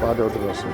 바로 들어갔어.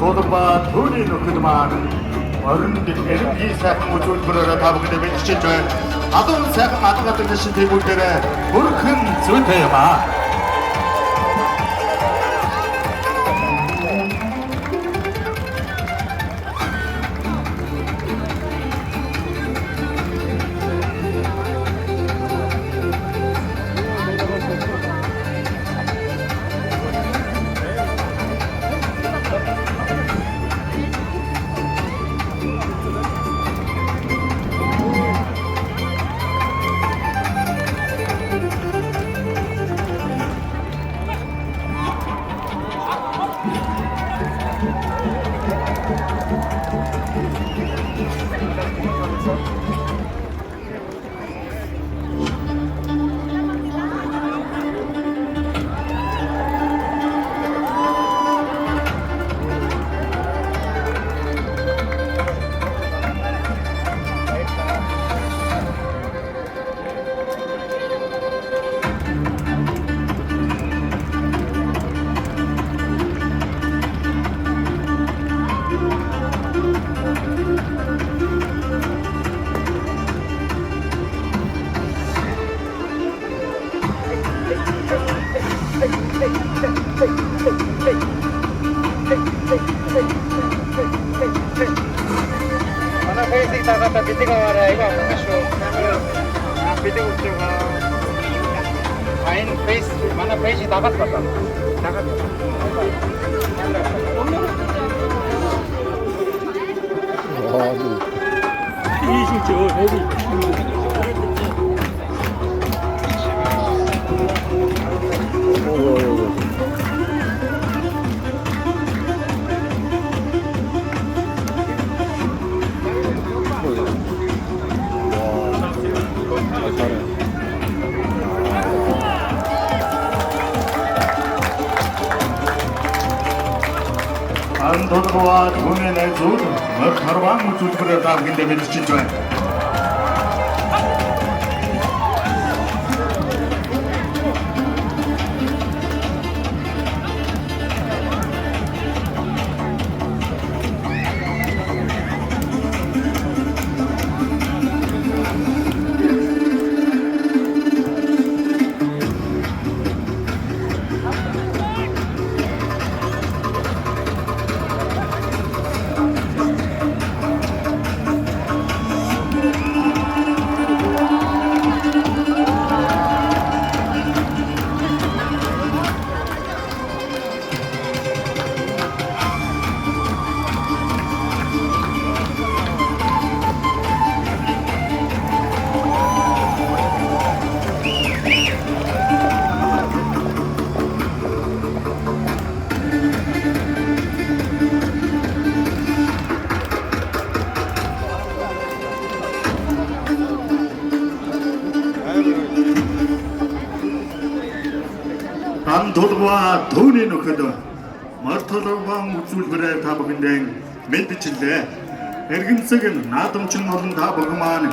도덕과 돈이 놓고도만 어른들 이 세상 우주를 불어라 다보게 되면 진짜 아동 세상 아동 같은 것이 되고 때에 큰 소리야. Mana face kita kata bitik awalnya itu apa show? Bitik udah main face mana face takat kata? Takat. Waduh. Ini jauh ini. 와, Додгова түүний найзууд мөр харван үзүүлбэрээр давхиндээ мэдчихэж байна. Додгова түүний нөхөд мартолгоон үзүүлбэрээр та бүхэндээ мэдчихлээ. Эргэмцэг наадамчин болон та бүхэн маань